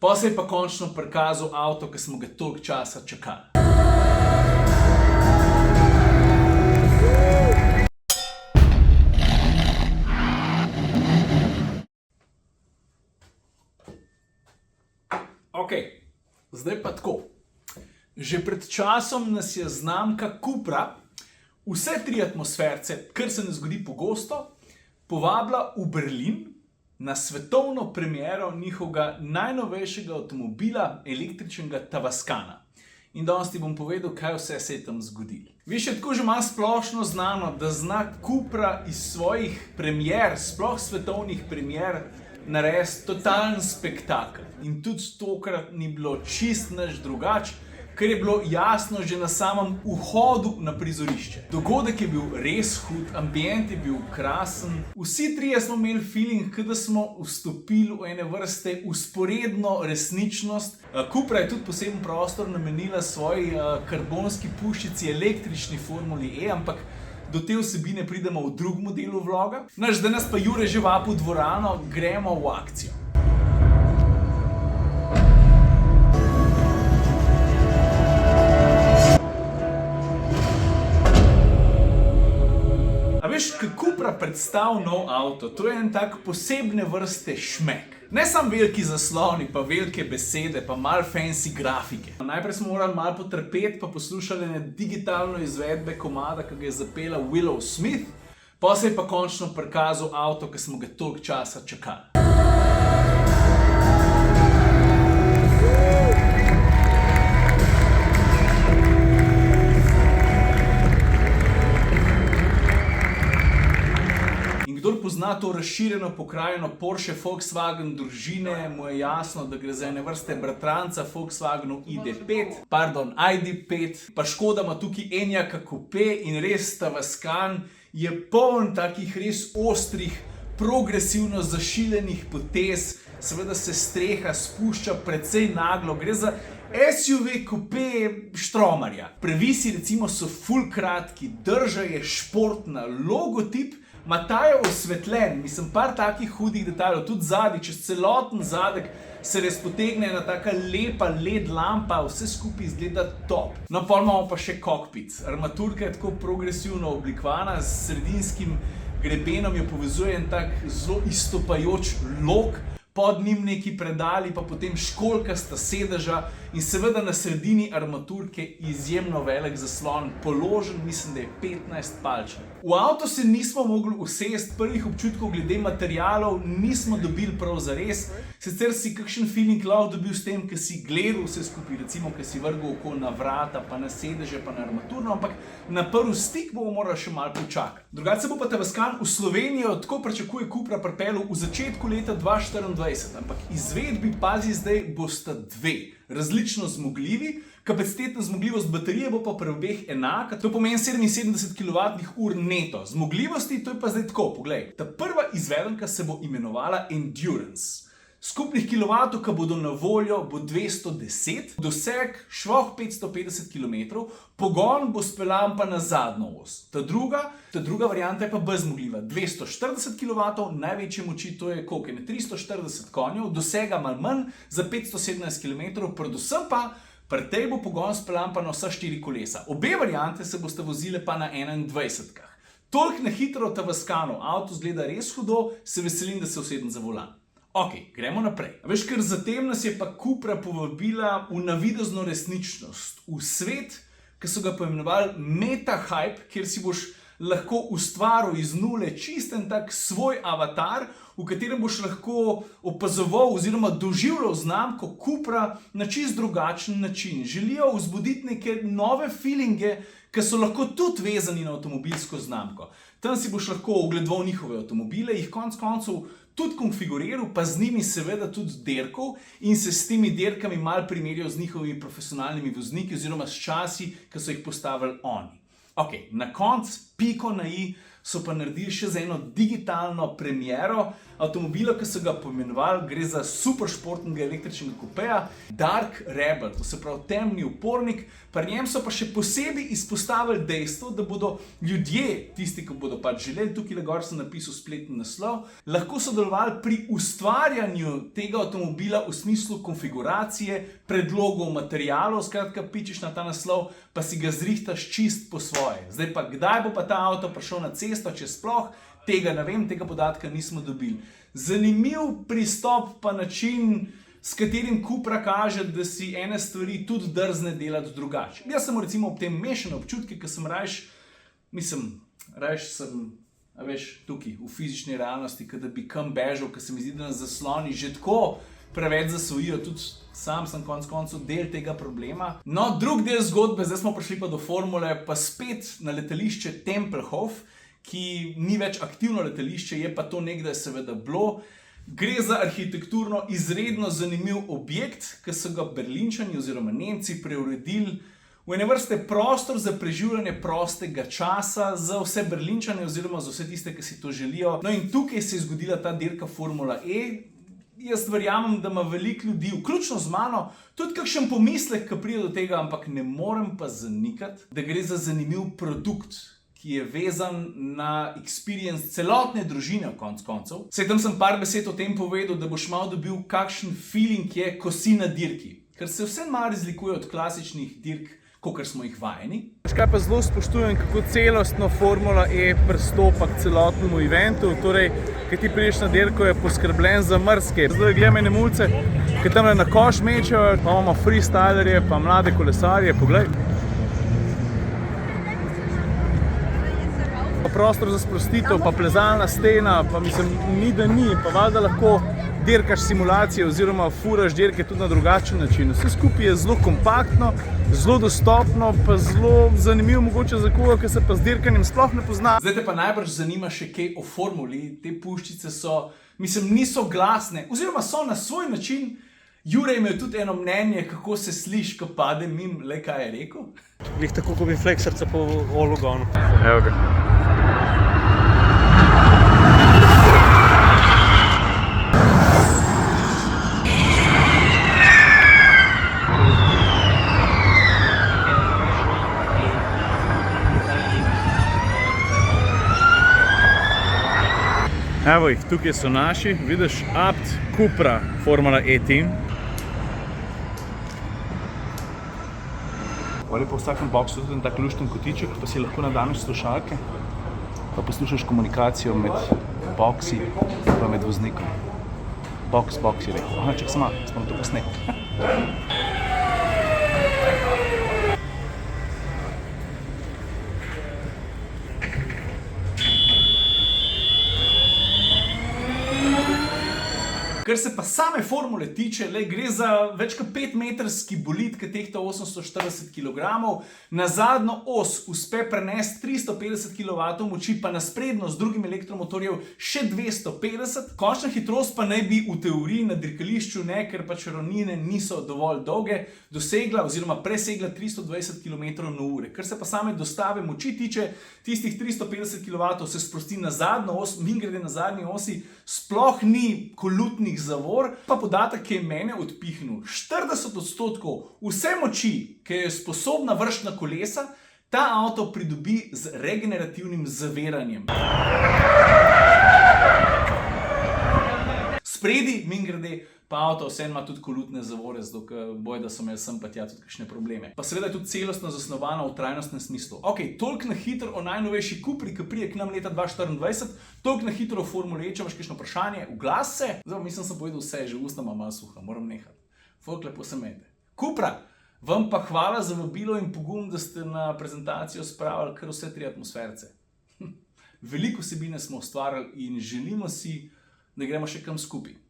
Pa se je pa končno prikazal avto, ki smo ga toliko časa čakali. Ok, zdaj pa tako. Že pred časom nas je znamka Cupra, vse tri atmosferce, kar se ne zgodi pogosto, povabila v Berlin na svetovno premiero njihovega najnovejšega avtomobila, električnega Tavascana. In danes ti bom povedal, kaj vse se je tam zgodilo. Veš, je tako že malo splošno znano, da zna Cupra iz svojih premier, sploh svetovnih premier, narediti totalen spektakel. In tudi tokrat ni bilo čist nič drugače, ker je bilo jasno že na samem vhodu na prizorišče. Dogodek je bil res hud, ambient je bil krasen, vsi trije smo imeli feeling, da smo vstopili v ene vrste vzporedno resničnost. Cupra je tudi poseben prostor namenila svoji karbonski puščici električni formuli E, ampak do te vsebine pridemo v drugem delu vloga. Zdaj nas pa Jure že vapi v dvorano, gremo v akcijo. A veš, ko Cupra predstavi nov avto, to je en tak posebne vrste šmek. Ne samo veliki zasloni, pa velike besede, pa malo fancy grafike. Najprej smo morali malo potrpeti, pa poslušali ne digitalno izvedbe komada, ki ga je zapela Willow Smith, pa se je pa končno prikazal avto, ki smo ga toliko časa čakali. Kdor pozna to razširjeno pokrajino Porsche Volkswagen družine, mu je jasno, da gre za ene vrste bratranca Volkswagenu ID5, pa Škoda ima tukaj Enyaq Coupe in res Tavascan je poln takih res ostrih, progresivno zašiljenih potez, seveda se streha spušča precej naglo, gre za SUV coupe štromarja. Previsi recimo so ful kratki, drža je športna, logotip ta je osvetljen, mislim, par takih hudih detajlov, tudi zadnji, čez celoten zadek se res potegne ena taka lepa LED lampa, vse skupaj izgleda top. No, pol imamo pa še kokpit. Armaturka je tako progresivno oblikovana, s sredinskim grebenom jo povezuje en tak zelo izstopajoč lok, pod njim neki predali, pa potem školjkasta sedeža in seveda na sredini armaturke izjemno velik zaslon, položen, mislim, da je 15 palčev. V avto se nismo mogli usesti, prvih občutkov glede materialov nismo dobili prav zares, sicer si kakšen feeling lahko dobil s tem, ki si gledal vse skupaj, recimo, ki si vrgal oko na vrata, pa na sedeže, pa na armaturno, ampak na prvi stik bomo morali še malo počakati. Drugače se bo pa Tavascan v Slovenijo, tako pričakuje Cupra, pripeljal v začetku leta 2024. Ampak izvedbi, pazi zdaj, bosta dve, različno zmogljivi, kapacitetna zmogljivost baterije bo pa pri obeh enaka, to pomeni 77 kWh neto. Zmogljivosti, to je pa zdaj tako, poglej, ta prva izvedenka se bo imenovala Endurance. Skupnih kilovatov, ki bodo na voljo, bo 210, doseg švoh 550 km, pogon bo speljan pa na zadnjo os. Ta druga varianta je pa bolj zmogljiva, 240 kW, največje moči, to je koliko, 340 konjev, dosega malo manj za 517 km, predvsem pa pri tej bo pogon speljan pa na vsa 4 kolesa. Obe variante se boste vozile pa na 21-kah. Toliko na hitro v Tavascanu, avto zgleda res hudo, se veselim, da se usedem za volan. Ok, gremo naprej. Veš, ker zatem nas je pa Cupra povabila v navidezno resničnost, v svet, ki so ga poimenovali meta-hype, kjer si boš lahko ustvaril iz nule čisten tak svoj avatar, v katerem boš lahko opazoval oziroma doživljal znamko Cupra na čist drugačen način. Želijo vzbuditi neke nove feelinge, ki so lahko tudi vezani na avtomobilsko znamko. Tam si boš lahko ogledoval njihove avtomobile, jih konec koncev tudi konfiguriral, pa z njimi seveda tudi dirkal in se s temi dirkami malo primerjal z njihovimi profesionalnimi vozniki oziroma s časi, ki so jih postavili oni. Ok, na koncu, piko na i, so pa naredili še za eno digitalno premiero avtomobila, ki so ga poimenovali, gre za superšportnega električnega kupeja Dark Rebel, to se pravi temni upornik. Pri njem so pa še posebej izpostavili dejstvo, da bodo ljudje, tisti, ki bodo pač želeli, tukaj gor sem napisal spletni naslov, lahko sodelovali pri ustvarjanju tega avtomobila v smislu konfiguracije, predlogov, materialov, skratka pičeš na ta naslov, pa si ga zrihtaš čist po svoje. Zdaj pa, kdaj bo pa ta avto prišel na cesto, če sploh, tega ne vem, tega podatka nismo dobili. Zanimiv pristop pa način, s katerim Cupra kaže, da si ene stvari tudi drzne delati drugače. Jaz sem recimo ob tem mešane občutke, ker sem rajš sem, a veš, tukaj v fizični realnosti, kada bi kam bežal, ker se mi zdi, da nas zasloni že tako preveč zasvojijo, tudi sam sem konec koncev del tega problema. No, drug del zgodbe, zdaj smo prišli pa do formule, pa spet na letališče Tempelhof, ki ni več aktivno letališče, je pa to nekdaj seveda bilo. Gre za arhitekturno izredno zanimiv objekt, ki so ga Berlinčani oziroma Nemci preuredili v ene vrste prostor za preživljanje prostega časa za vse Berlinčane oziroma za vse tiste, ki si to želijo. No in tukaj se je zgodila ta dirka Formula E. Jaz verjamem, da ima veliko ljudi, vključno z mano, tudi kakšen pomislek, ki pride do tega, ampak ne morem pa zanikati, da gre za zanimiv produkt, ki je vezan na experience celotne družine v konc koncev. Saj tam sem par besed o tem povedal, da boš malo dobil kakšen feeling je, ko si na dirki. Ker se vse malo razlikuje od klasičnih dirk, kakor smo jih vajeni. Kaj pa zelo spoštujem, kako celostno Formula E pristopa k celotnemu eventu. Torej, ko ti prideš na dirko, je poskrbljen za mrske. Zdaj gledam ene mulce, ki tam na koš mečejo, pa imamo freestylerje, pa mlade kolesarje, poglej. Prostor za sprostitev, pa plezalna stena, pa mislim, ni da ni, pa valjda lahko dirkaš simulacije oziroma furaš dirke tudi na drugačen način. Vse skupaj je zelo kompaktno, zelo dostopno, pa zelo zanimivo mogoče za koga, ki se pa z dirkanjem sploh ne pozna. Zdaj te pa najbrž zanima še kaj o formuli. Te puščice so, mislim, niso glasne, oziroma so na svoj način. Jure je imel tudi eno mnenje, kako se sliši, ko pade mim, le kaj je rekel. Glih tako, kot bi flexerca po olugonu. Evo ga. Evo jih, tukaj so naši, vidiš, Abt Cupra Formula E team. Ali pa v vsakem boksu tudi tak lušten kotiček, pa si lahko nadaneš slušalke, pa poslušaš komunikacijo med boksi pa med voznikom. Boks je rekel. Aha, čak smo to posneli. Kar se pa same formule tiče, gre za več kot 5-metrski bolid, ki tehta 840 kg, na zadnjo os uspe prenesti 350 kW moči, pa na sprednjo z drugim elektromotorjem še 250. Končna hitrost pa naj bi v teoriji na dirkališču, ker pač ravnine niso dovolj dolge, dosegla oziroma presegla 320 km/h. Kar se pa same dostave moči tiče, tistih 350 kW se sprosti na zadnjo os, mimogrede na zadnji osi sploh ni kolutnih zavor, pa podatek, ki je mene odpihnil. 40% vse moči, ki je sposobna vršiti na kolesa, ta avto pridobi z regenerativnim zaviranjem. Spredi, mimogrede, pa avto vseeno ima tudi kolutne zavore, zato ker boj, da so imeli sem pa tja tudi kakšne probleme. Pa seveda je tudi celostno zasnovana v trajnostnem smislu. Ok, toliko na hitro o najnovejši Cupri, ki pride k nam leta 2024, toliko na hitro o Formule E, če imaš kakšno vprašanje, oglas se. Zdaj, mislim, sem povedal vse, že usta ima malo suha, moram nehati. Folk, lepo se imejte. Cupra, vam pa hvala za vabilo in pogum, da ste na prezentacijo spravili kar vse 3 atmosferce. Veliko vsebine smo ustvarjali in želimo si, da gremo še kam skupaj.